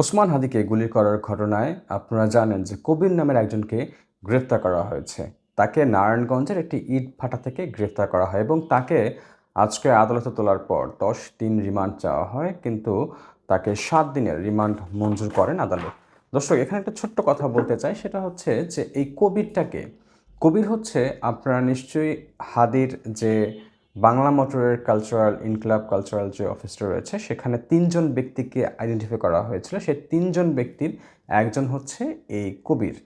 ওসমান হাদিকে গুলি করার ঘটনায় আপনারা জানেন যে কবির নামের একজনকে গ্রেফতার করা হয়েছে। তাকে নারায়ণগঞ্জের একটি ইট ভাটা থেকে গ্রেফতার করা হয় এবং তাকে আজকে আদালতে তোলার পর 10 দিন রিমান্ড চাওয়া হয়, কিন্তু তাকে 7 দিনের রিমান্ড মঞ্জুর করেন আদালত। দর্শক, এখানে একটা ছোট্ট কথা বলতে চাই, সেটা হচ্ছে যে এই কবির হচ্ছে, আপনারা নিশ্চয়ই হাদির যে বাংলা মোটরের কালচারাল ইনকলাব কালচারাল যে অফিসটা রয়েছে সেখানে 3জন ব্যক্তিকে আইডেন্টিফাই করা হয়েছিল। সেই 3জন ব্যক্তির একজন হচ্ছে এই কবির।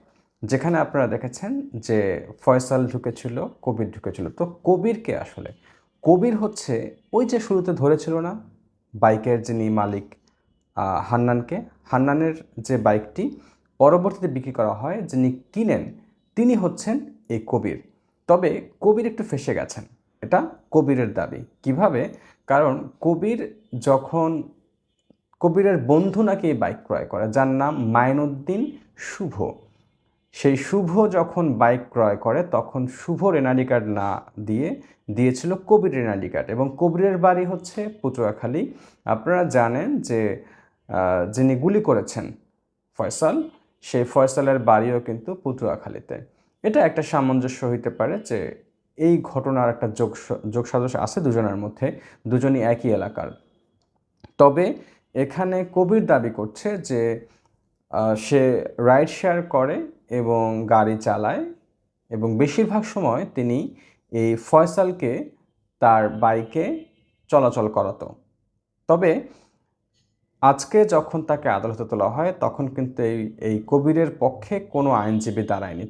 যেখানে আপনারা দেখেছেন যে ফয়সাল ঢুকেছিল, কবির ঢুকেছিল। তো কবিরকে আসলে, কবির হচ্ছে ওই যে শুরুতে ধরেছিল না বাইকের যিনি মালিক, হান্নানের যে বাইকটি পরবর্তীতে বিক্রি করা হয়, যিনি কিনেন তিনি হচ্ছেন এই কবির। তবে কবির একটু ফেঁসে গেছেন, এটা কবিরের দাবি। কিভাবে? কারণ যখন কবিরের বন্ধু নাকি এই বাইক ক্রয় করে, যার নাম মাইনুদ্দিন শুভ, সেই শুভ যখন বাইক ক্রয় করে তখন শুভর এনআইডি কার্ড না দিয়ে দিয়েছিল কবিরের এনআইডি কার্ড, এবং কবিরের বাড়ি হচ্ছে পটুয়াখালী। আপনারা জানেন যে যিনি গুলি করেছেন ফয়সাল, সেই ফয়সালের বাড়িও কিন্তু পটুয়াখালীতে। এটা একটা সামঞ্জস্য হইতে পারে যে এই ঘটনার একটা যোগসাজশ আছে দুজনের মধ্যে, দুজনই একই এলাকার। তবে এখানে কবির দাবি করছে যে সে রাইড শেয়ার করে এবং গাড়ি চালায়, এবং বেশিরভাগ সময় তিনি এই ফয়সালকে তার বাইকে চলাচল করাতো। তবে আজকে যখন তাকে আদালতে তোলা হয় তখন কিন্তু এই কবিরের পক্ষে কোনো আইনজীবী দাঁড়ায়নি।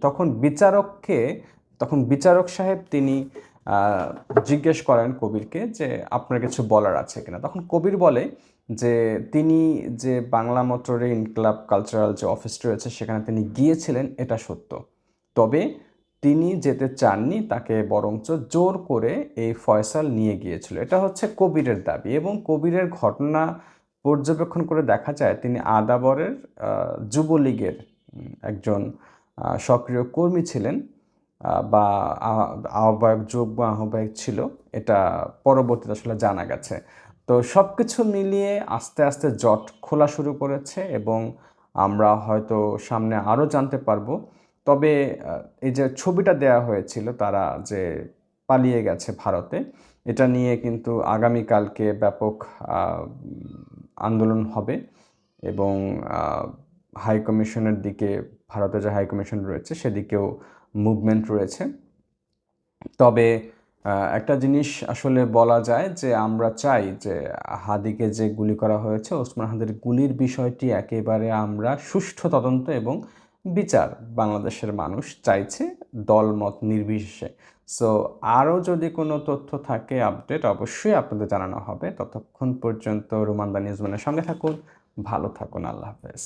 তখন বিচারক সাহেব তিনি জিজ্ঞেস করেন কবিরকে যে আপনার কিছু বলার আছে কিনা। তখন কবির বলে যে তিনি যে বাংলা মোটরে ইনকলাব কালচারাল যে অফিসটি রয়েছে সেখানে তিনি গিয়েছিলেন, এটা সত্য। তবে তিনি যেতে চাননি, তাকে বরঞ্চ জোর করে এই ফয়সাল নিয়ে গিয়েছিল। এটা হচ্ছে কবিরের দাবি। এবং কবিরের ঘটনা পর্যবেক্ষণ করে দেখা যায় তিনি আদাবরের যুবলীগের একজন সক্রিয় কর্মী ছিলেন, বা আহ্বায়ক, যোগ্য আহ্বায়ক ছিল, এটা পরবর্তীতে আসলে জানা গেছে। তো সব কিছু মিলিয়ে আস্তে আস্তে জট খোলা শুরু করেছে এবং আমরা হয়তো সামনে আরও জানতে পারবো। তবে এই যে ছবিটা দেয়া হয়েছিল তারা যে পালিয়ে গেছে ভারতে, এটা নিয়ে কিন্তু আগামীকালকে ব্যাপক আন্দোলন হবে এবং হাই কমিশনের দিকে, ভারতের যে হাই কমিশন রয়েছে সেদিকেও মুভমেন্ট রয়েছে। তবে একটা জিনিস আসলে বলা যায় যে আমরা চাই যে হাদিকে যে গুলি করা হয়েছে, ওসমান হাদির গুলির বিষয়টি একেবারে আমরা সুষ্ঠু তদন্ত এবং বিচার বাংলাদেশের মানুষ চাইছে, দলমত নির্বিশেষে। সো আরও যদি কোনো তথ্য থাকে, আপডেট, অবশ্যই আপনাদের জানানো হবে। ততক্ষণ পর্যন্ত রুমান্দা নিউজম্যানের সঙ্গে থাকুন, ভালো থাকুন, আল্লাহ হাফেজ।